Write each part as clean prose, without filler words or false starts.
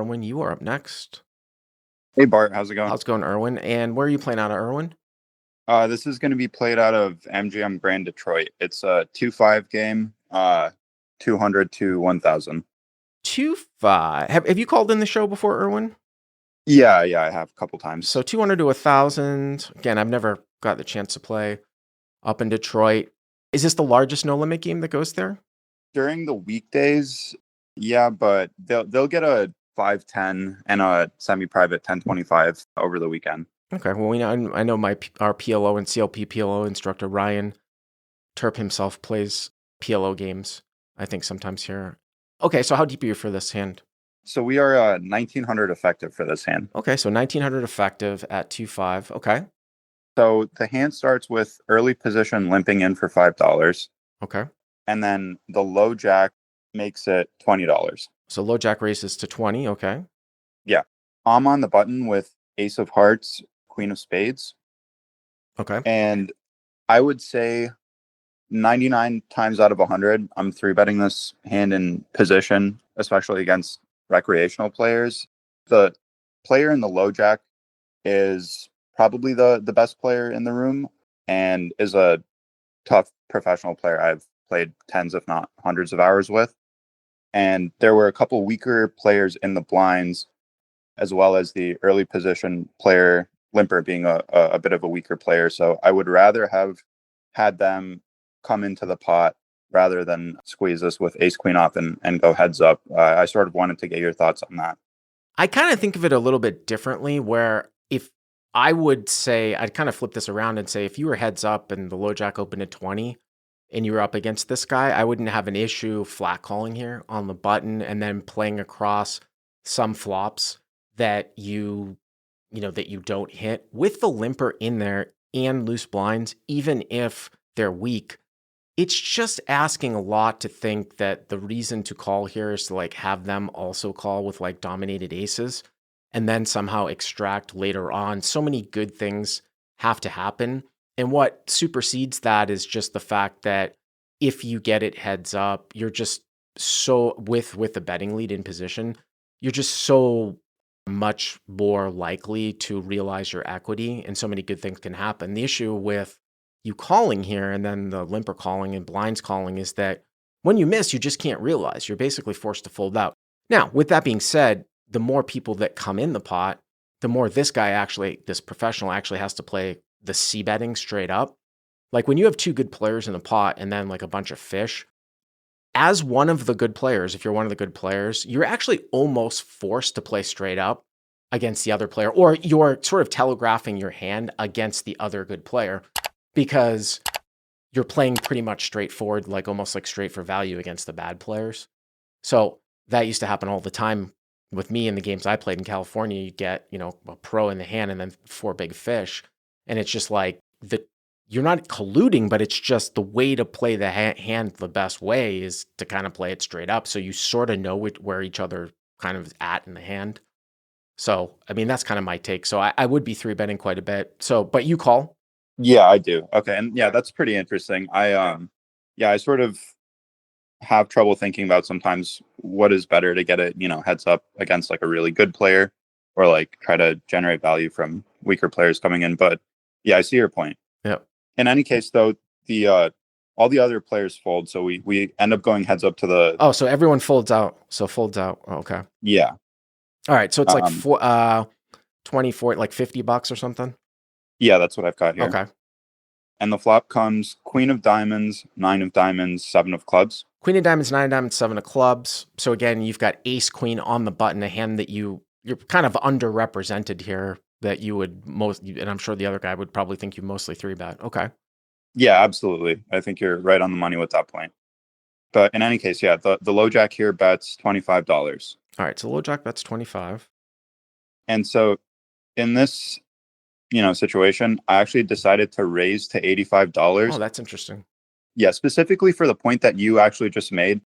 Erwin. You are up next. Hey Bart, how's it going? How's it going, Erwin? And where are you playing out of, Erwin? This is going to be played out of MGM Grand Detroit. It's a 2-5 game, 200 to 1,000. 2-5. Have you called in the show before, Erwin? Yeah, I have a couple times. So 200 to 1,000. Again, I've never got the chance to play up in Detroit. Is this the largest no limit game that goes there? During the weekdays, yeah, but they'll get a 510 and a semi-private 1025 over the weekend. Okay. Well, I know our PLO and CLP PLO instructor Ryan Terp himself plays PLO games. I think sometimes here. Okay. So how deep are you for this hand? So we are 1900 effective for this hand. Okay. So 1900 effective at 2-5. Okay. So the hand starts with early position limping in for $5. Okay. And then the low jack makes it $20. So low jack raises to 20. Okay. Yeah. I'm on the button with ace of hearts, queen of spades. Okay. And I would say 99 times out of 100, I'm three betting this hand in position, especially against recreational players. The player in the low jack is probably the best player in the room and is a tough professional player I've played tens, if not hundreds of hours with. And there were a couple weaker players in the blinds, as well as the early position player, limper being a bit of a weaker player. So I would rather have had them come into the pot rather than squeeze this with ace queen off and go heads up. I sort of wanted to get your thoughts on that. I kind of think of it a little bit differently, where if I would say, I'd kind of flip this around and say, if you were heads up and the low jack opened at 20 and you were up against this guy, I wouldn't have an issue flat calling here on the button and then playing across some flops that that you don't hit with the limper in there and loose blinds, even if they're weak. It's just asking a lot to think that the reason to call here is to like have them also call with like dominated aces and then somehow extract later on. So many good things have to happen. And what supersedes that is just the fact that if you get it heads up, you're just so with the betting lead in position, you're just so much more likely to realize your equity, and so many good things can happen. The issue with you calling here and then the limper calling and blinds calling is that when you miss, you just can't realize. You're basically forced to fold out. Now, with that being said, the more people that come in the pot, the more this professional actually has to play the C betting straight up. Like when you have two good players in the pot and then like a bunch of fish, as one of the good players, if you're one of the good players, you're actually almost forced to play straight up against the other player, or you're sort of telegraphing your hand against the other good player because you're playing pretty much straightforward, like almost like straight for value against the bad players. So that used to happen all the time with me in the games I played in California. You get, a pro in the hand and then four big fish. And it's just like you're not colluding, but it's just the way to play the hand the best way is to kind of play it straight up. So you sort of know where each other kind of is at in the hand. So, I mean, that's kind of my take. So I would be three betting quite a bit. So, but you call? Yeah, I do. Okay. And yeah, that's pretty interesting. I sort of have trouble thinking about sometimes what is better to get it, heads up against like a really good player or like try to generate value from weaker players coming in. But yeah, I see your point. Yeah. In any case, though, the all the other players fold, so we end up going heads up to the. Oh, so everyone folds out. So folds out. Oh, okay. Yeah. All right. So it's like 24, like $50 or something. Yeah, that's what I've got here. Okay. And the flop comes queen of diamonds, nine of diamonds, seven of clubs. Queen of diamonds, nine of diamonds, seven of clubs. So again, you've got ace queen on the button, a hand that you're kind of underrepresented here. That you would and I'm sure the other guy would probably think you mostly three bet. Okay. Yeah, absolutely. I think you're right on the money with that point. But in any case, yeah, the low jack here bets $25. All right, so low jack bets 25. And so in this, situation, I actually decided to raise to $85. Oh, that's interesting. Yeah, specifically for the point that you actually just made,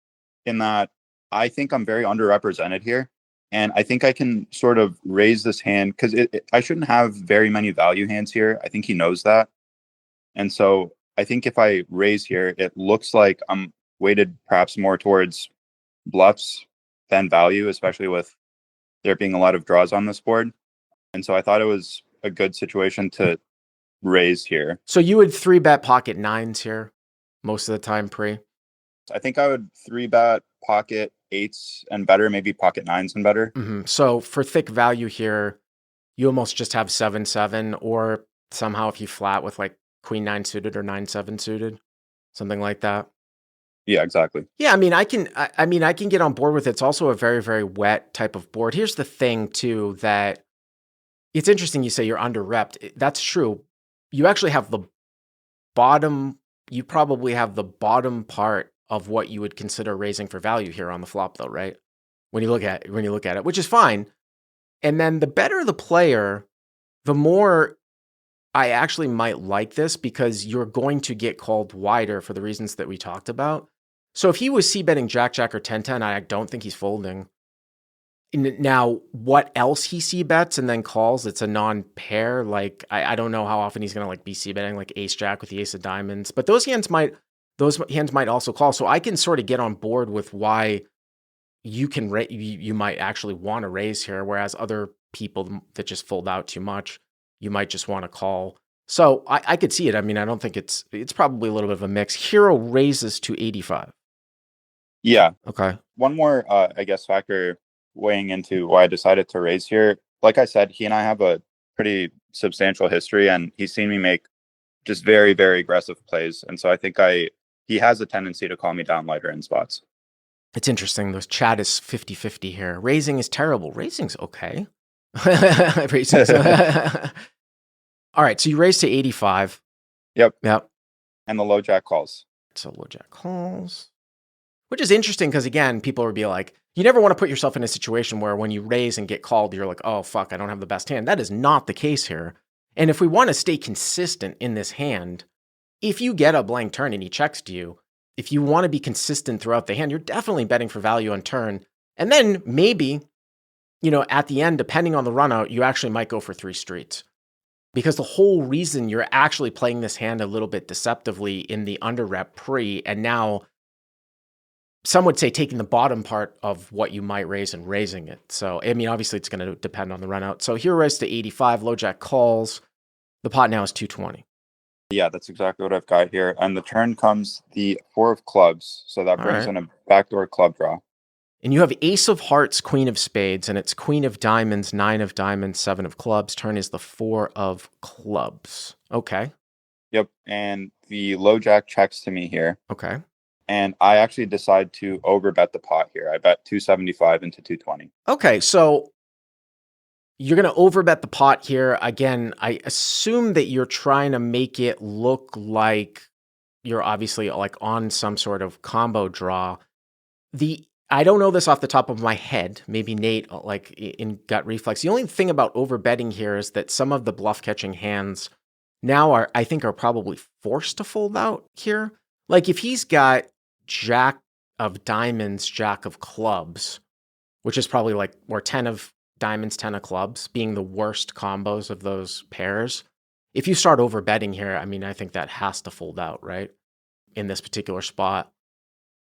in that I think I'm very underrepresented here. And I think I can sort of raise this hand because I shouldn't have very many value hands here. I think he knows that. And so I think if I raise here, it looks like I'm weighted perhaps more towards bluffs than value, especially with there being a lot of draws on this board. And so I thought it was a good situation to raise here. So you would 3-bet pocket nines here most of the time pre? I think I would 3-bet pocket eights and better, maybe pocket nines and better. So for thick value here, you almost just have 7-7, or somehow if you flat with like queen 9 suited or 9-7 suited, something like that. Yeah, exactly. Yeah, I mean, I can get on board with it. It's also a very, very wet type of board. Here's the thing too, that it's interesting you say you're under repped. That's true. You actually have the bottom, you probably have the bottom part of what you would consider raising for value here on the flop though, right? When you look at it, which is fine. And then the better the player, the more I actually might like this, because you're going to get called wider for the reasons that we talked about. So if he was c-betting Jack-Jack or 10-10, I don't think he's folding. Now, what else he c-bets and then calls, it's a non-pair. Like, I don't know how often he's going to like be c-betting like ace-jack with the ace of diamonds. But those hands might also call. So I can sort of get on board with why you can you might actually want to raise here, whereas other people that just fold out too much, you might just want to call. So I could see it. I mean, I don't think it's probably a little bit of a mix. Hero raises to 85. Yeah. Okay. One more, I guess, factor weighing into why I decided to raise here. Like I said, he and I have a pretty substantial history, and he's seen me make just very, very aggressive plays. And so I think he has a tendency to call me down lighter in spots. It's interesting. The chat is 50-50 here. Raising is terrible. Raising's okay. Raising's all right, so you raise to 85. Yep. Yep. And the low jack calls. So low jack calls. Which is interesting because, again, people would be like, you never want to put yourself in a situation where when you raise and get called, you're like, oh, fuck, I don't have the best hand. That is not the case here. And if we want to stay consistent in this hand, if you get a blank turn and he checks to you, if you want to be consistent throughout the hand, you're definitely betting for value on turn. And then maybe, at the end, depending on the run out, you actually might go for 3 streets. Because the whole reason you're actually playing this hand a little bit deceptively in the under rep pre, and now some would say taking the bottom part of what you might raise and raising it. So, I mean, obviously it's going to depend on the run out. So here raised to 85, low jack calls. The pot now is 220. Yeah, that's exactly what I've got here. And the turn comes the 4 of clubs. So that brings in a backdoor club draw. And you have ace of hearts, queen of spades, and it's queen of diamonds, 9 of diamonds, 7 of clubs. Turn is the 4 of clubs. Okay. Yep. And the low jack checks to me here. Okay. And I actually decide to overbet the pot here. I bet 275 into 220. Okay, so you're going to overbet the pot here. Again, I assume that you're trying to make it look like you're obviously like on some sort of combo draw. I don't know this off the top of my head. Maybe Nate, like in gut reflex. The only thing about overbetting here is that some of the bluff catching hands now I think are probably forced to fold out here. Like if he's got jack of diamonds, jack of clubs, which is probably like, or 10 of diamonds, 10 of clubs being the worst combos of those pairs. If you start overbetting here, I mean, I think that has to fold out, right? In this particular spot.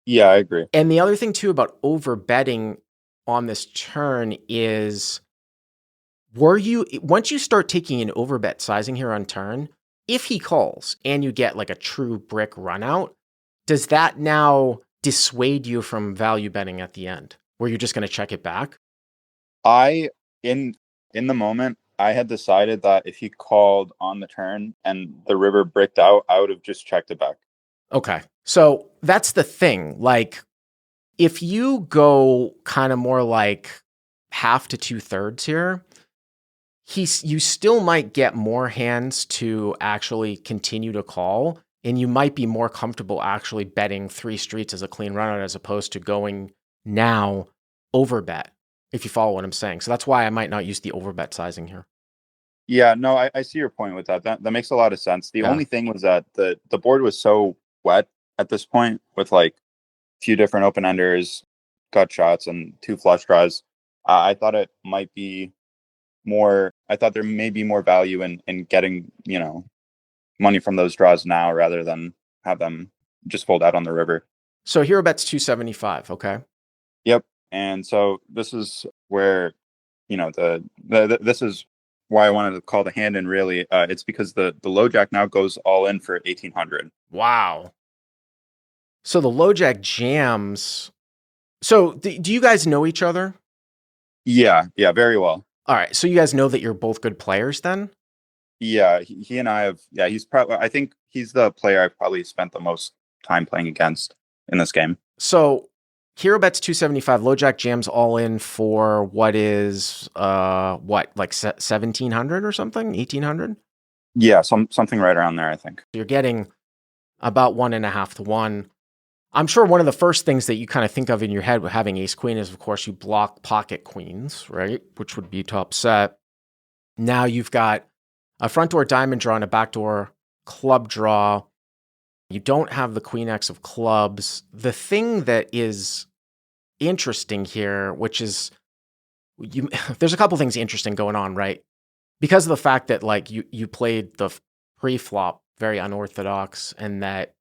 Yeah, I agree. And the other thing too about overbetting on this turn is, once you start taking an overbet sizing here on turn, if he calls and you get like a true brick run out, does that now dissuade you from value betting at the end, where you're just going to check it back? In the moment, I had decided that if he called on the turn and the river bricked out, I would have just checked it back. Okay. So that's the thing. Like, if you go kind of more like half to 2/3 here, you still might get more hands to actually continue to call, and you might be more comfortable actually betting 3 streets as a clean run out as opposed to going now overbet, if you follow what I'm saying. So that's why I might not use the overbet sizing here. Yeah, no, I see your point with that. That makes a lot of sense. The only thing was that the board was so wet at this point with like a few different open-enders, gut shots, and 2 flush draws. I thought it might be more, I thought there may be more value in getting, money from those draws now rather than have them just fold out on the river. So hero bets 275, okay? Yep. And so this is where this is why I wanted to call the hand in. Really, it's because the low jack now goes all in for 1800. Wow. So the low jack jams. So do you guys know each other? Yeah, very well. All right. So you guys know that you're both good players then? Yeah, he and I have. Yeah, he's probably. I think he's the player I've probably spent the most time playing against in this game. So hero bets 275, low jack jams all in for what is like 1700 or something, 1800. Yeah, something right around there, I think. You're getting about 1.5 to 1. I'm sure one of the first things that you kind of think of in your head with having ace queen is, of course, you block pocket queens, right? Which would be to upset. Now you've got a front door diamond draw and a backdoor club draw. You don't have the queen X of clubs. The thing that is interesting here, which is there's a couple things interesting going on, right? Because of the fact that like you played the pre-flop very unorthodox, and that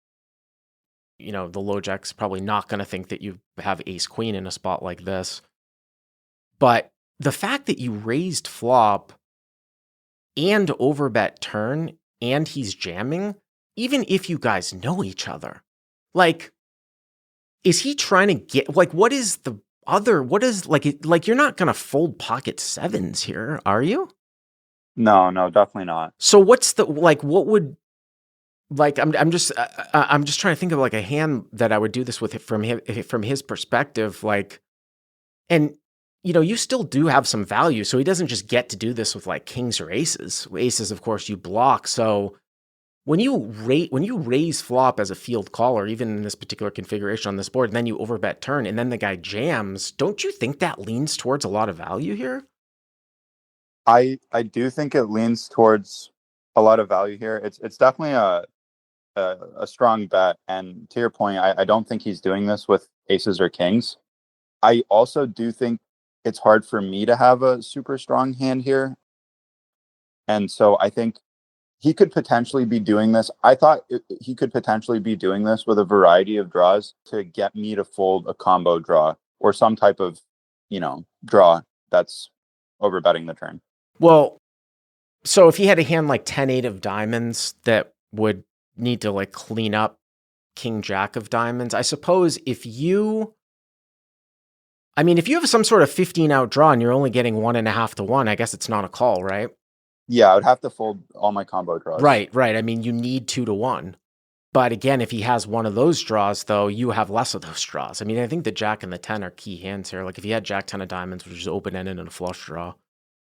the low jack's probably not going to think that you have ace queen in a spot like this. But the fact that you raised flop and overbet turn and he's jamming, even if you guys know each other, like, is he trying to get, like, what is you're not going to fold pocket sevens here, are you? No, definitely not. So what's the, like, what would, like, I'm just trying to think of like a hand that I would do this with from his perspective, like, and you still do have some value, so he doesn't just get to do this with like kings or aces. Aces, of course, you block. So when you raise flop as a field caller, even in this particular configuration on this board, and then you overbet turn, and then the guy jams, don't you think that leans towards a lot of value here? I do think it leans towards a lot of value here. It's definitely a strong bet. And to your point, I don't think he's doing this with aces or kings. I also do think it's hard for me to have a super strong hand here. And so I think he could potentially be doing this. I thought he could potentially be doing this with a variety of draws to get me to fold a combo draw or some type of, draw that's overbetting the turn. Well, so if he had a hand like 10-8 of diamonds that would need to like clean up king jack of diamonds, I suppose if you have some sort of 15 out draw and you're only getting 1.5 to 1, I guess it's not a call, right? Yeah, I would have to fold all my combo draws. Right. I mean, you need 2 to 1. But again, if he has one of those draws, though, you have less of those draws. I mean, I think the jack and the 10 are key hands here. Like if he had jack 10 of diamonds, which is open-ended and a flush draw,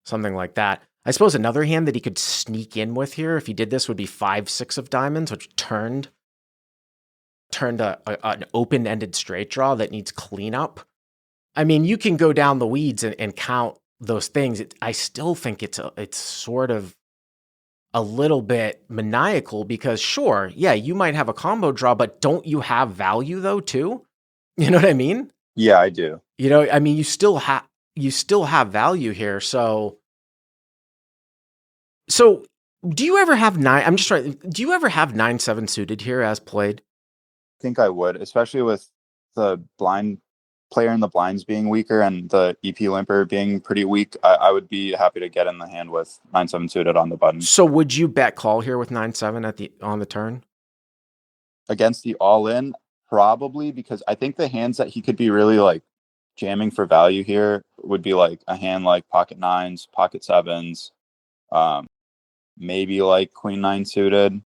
something like that. I suppose another hand that he could sneak in with here, if he did this, would be 5-6 of diamonds, which turned an open-ended straight draw that needs cleanup. I mean, you can go down the weeds and count those things. I still think it's sort of a little bit maniacal because sure, yeah, you might have a combo draw, but don't you have value though too? You know what I mean? Yeah, I do. I mean, you still have value here. So do you ever have do you ever have 9-7 suited here as played? I think I would, especially with the blind player in the blinds being weaker and the EP limper being pretty weak. I would be happy to get in the hand with 9-7 suited on the button. So would you bet call here with 9-7 on the turn? Against the all-in, probably, because I think the hands that he could be really like jamming for value here would be like a hand like pocket nines, pocket sevens, maybe like queen 9 suited.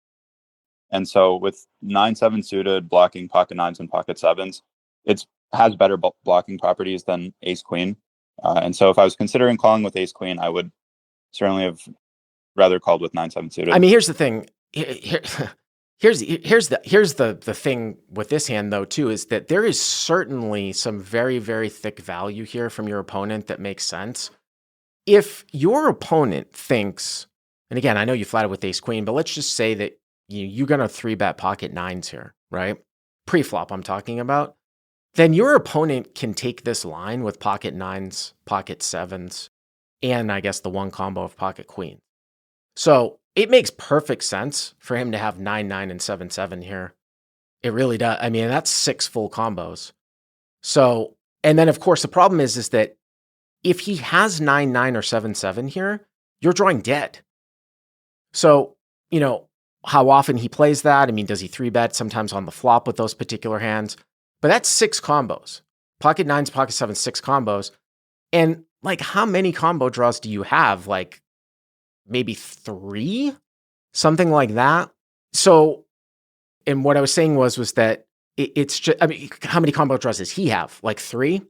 And so with 9-7 suited blocking pocket nines and pocket sevens, it has better blocking properties than ace queen. And so if I was considering calling with ace queen, I would certainly have rather called with 9-7 suited. I mean, here's the thing. Here's the thing with this hand though too, is that there is certainly some very, very thick value here from your opponent that makes sense. If your opponent thinks, and again, I know you flatted with ace queen, but let's just say that you're going to 3-bet pocket nines here, right? Pre-flop I'm talking about. Then your opponent can take this line with pocket nines, pocket sevens, and I guess the one combo of pocket queen. So it makes perfect sense for him to have 9-9 and 7-7 here. It really does. I mean, that's 6 full combos. So, and then of course the problem is that if he has 9-9 or 7-7 here, you're drawing dead. So, how often he plays that? I mean, does he 3-bet sometimes on the flop with those particular hands? But that's 6 combos. Pocket nines, pocket sevens, 6 combos. And like, how many combo draws do you have? Like maybe 3? Something like that. So, and what I was saying was that it's just, I mean, how many combo draws does he have? Like 3?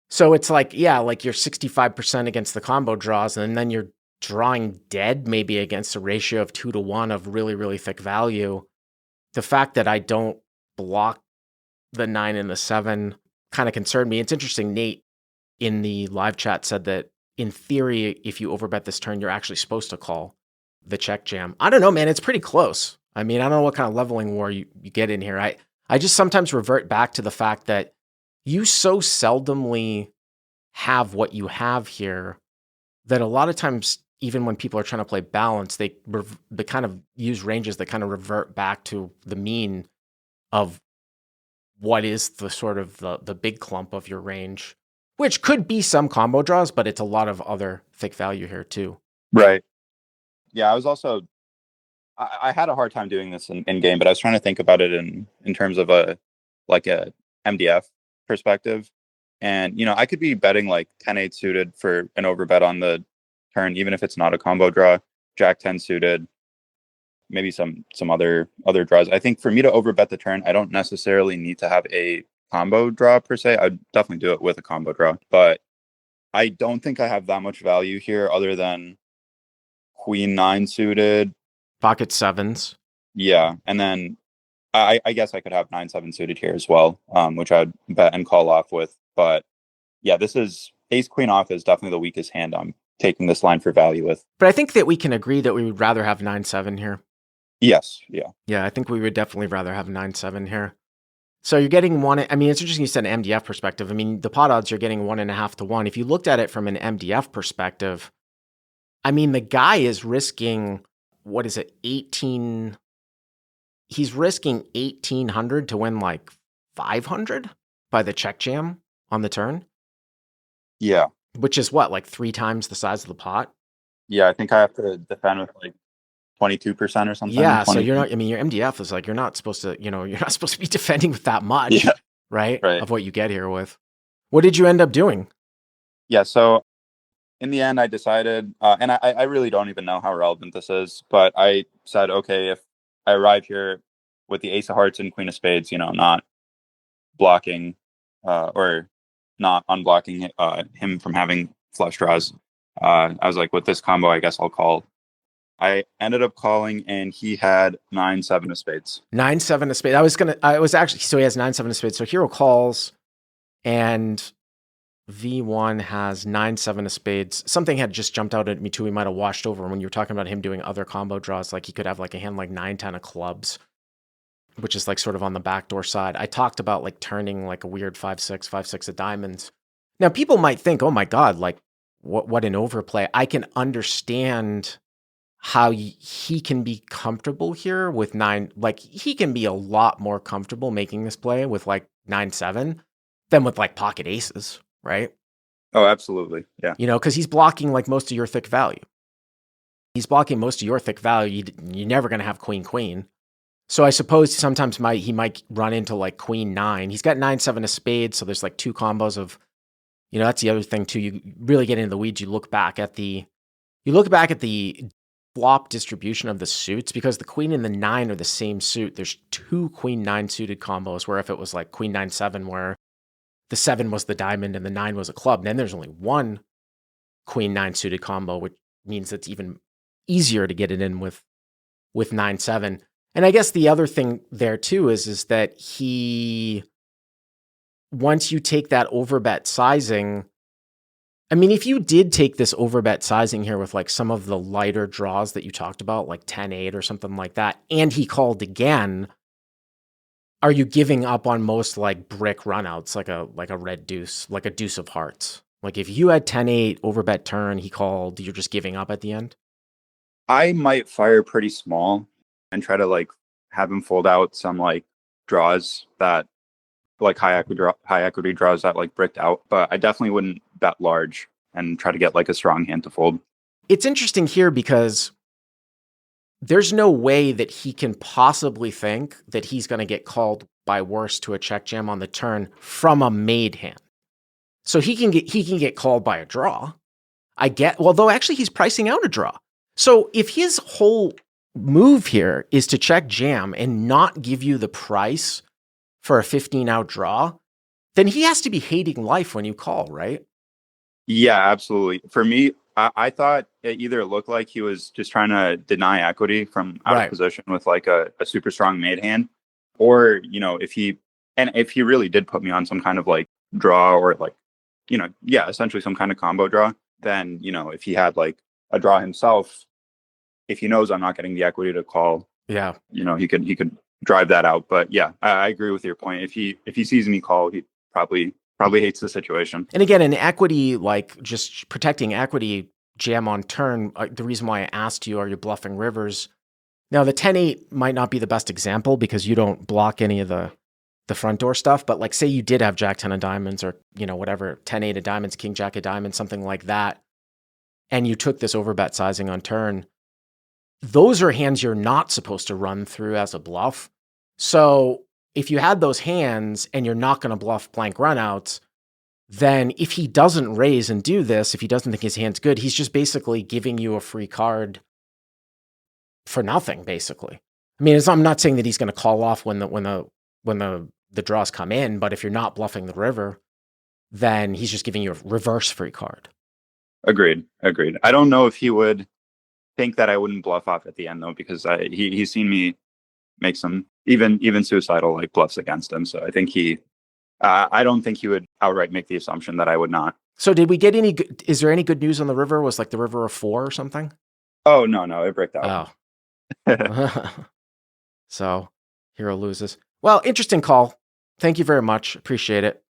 So it's like, yeah, like you're 65% against the combo draws, and then you're drawing dead maybe against a ratio of 2-1 of really, really thick value. The fact that I don't block the 9 and the 7 kind of concerned me. It's interesting. Nate in the live chat said that in theory, if you overbet this turn, you're actually supposed to call the check jam. I don't know, man. It's pretty close. I mean, I don't know what kind of leveling war you get in here. I just sometimes revert back to the fact that you so seldomly have what you have here that a lot of times, even when people are trying to play balance, they kind of use ranges that kind of revert back to the mean of what is the sort of the big clump of your range, which could be some combo draws, but it's a lot of other thick value here too. Right. Yeah, I was also I had a hard time doing this in game, but I was trying to think about it in terms of a MDF perspective. And I could be betting like 10-8 suited for an overbet on the turn, even if it's not a combo draw, Jack 10 suited, maybe some other draws. I think for me to overbet the turn, I don't necessarily need to have a combo draw per se. I'd definitely do it with a combo draw, but I don't think I have that much value here other than Queen 9 suited, pocket sevens. Yeah, and then I guess I could have 9-7 suited here as well, which I'd bet and call off with. But yeah, this is ace queen off is definitely the weakest hand I'm taking this line for value with. But I think that we can agree that we would rather have 9-7 here. Yes, yeah. Yeah, I think we would definitely rather have 9-7 here. So you're getting one. I mean, it's interesting you said an MDF perspective. I mean, the pot odds you're getting 1.5 to 1. If you looked at it from an MDF perspective, I mean, the guy is risking, what is it, 18? He's risking 1,800 to win like 500 by the check jam on the turn. Yeah. Which is what, like 3 times the size of the pot? Yeah, I think I have to defend with like 22% or something. Yeah, so you're not, I mean, your MDF is like, you're not supposed to be defending with that much, right? Of what you get here with. What did you end up doing? Yeah, so in the end, I decided, and I really don't even know how relevant this is, but I said, okay, if I arrive here with the ace of hearts and queen of spades, not blocking or not unblocking him from having flush draws, I was like, with this combo, I guess I'll call. I ended up calling, and he had 9-7 of spades. 9-7 of spades. So he has 9-7 of spades. So hero calls, and V1 has 9-7 of spades. Something had just jumped out at me too. We might have washed over when you were talking about him doing other combo draws. Like he could have like a hand like 9-10 of clubs, which is like sort of on the backdoor side. I talked about like turning like a weird 5-6, 5-6 of diamonds. Now people might think, oh my God, like what an overplay. I can understand how he can be comfortable here with 9. Like he can be a lot more comfortable making this play with like 9-7 than with like pocket aces, right? Oh, absolutely. Yeah. Because he's blocking like most of your thick value. He's blocking most of your thick value. You're never going to have queen. So I suppose sometimes he might run into like queen 9. He's got 9-7 of spades. So there's like 2 combos of, that's the other thing too. You really get into the weeds. You look back at the flop distribution of the suits, because the queen and the 9 are the same suit. There's 2 queen 9 suited combos, where if it was like queen 9-7, where the 7 was the diamond and the 9 was a club, then there's only 1 queen 9 suited combo, which means it's even easier to get it in with 9-7. And I guess the other thing there too is that once you take that overbet sizing, I mean, if you did take this overbet sizing here with like some of the lighter draws that you talked about, like 10-8 or something like that, and he called again, are you giving up on most like brick runouts, like a red deuce, like a deuce of hearts? Like if you had 10-8 overbet turn, he called, you're just giving up at the end? I might fire pretty small and try to like have him fold out some like draws that like high equity draws that like bricked out, but I definitely wouldn't bet large and try to get like a strong hand to fold. It's interesting here because there's no way that he can possibly think that he's going to get called by worse to a check jam on the turn from a made hand. So he can get called by a draw. Well, though actually he's pricing out a draw. So if his whole move here is to check jam and not give you the price for a 15 out draw, then he has to be hating life when you call, right? Yeah, absolutely. For me, I thought it either looked like he was just trying to deny equity from out Right. of position with like a super strong made hand, or if he really did put me on some kind of like draw or like essentially some kind of combo draw, then if he had like a draw himself, if he knows I'm not getting the equity to call, Yeah. he could drive that out. But yeah, I agree with your point. If he sees me call, he probably hates the situation. And again, in equity, like just protecting equity jam on turn, the reason why I asked you, are you bluffing rivers? Now, the 10-8 might not be the best example because you don't block any of the front door stuff, but like say you did have Jack 10 of diamonds or, whatever, 10-8 of diamonds, King Jack of diamonds, something like that, and you took this overbet sizing on turn, those are hands you're not supposed to run through as a bluff. So if you had those hands and you're not going to bluff blank runouts, then if he doesn't raise and do this, if he doesn't think his hand's good, he's just basically giving you a free card for nothing, basically. I mean, I'm not saying that he's going to call off when the draws come in, but if you're not bluffing the river, then he's just giving you a reverse free card. Agreed. I don't know if he would think that I wouldn't bluff off at the end though, because he's seen me make some even suicidal like bluffs against him. So I think I don't think he would outright make the assumption that I would not. So did we get is there any good news on the river? Was like the river a 4 or something? Oh, no, it bricked out. Oh. So hero loses. Well, interesting call. Thank you very much. Appreciate it.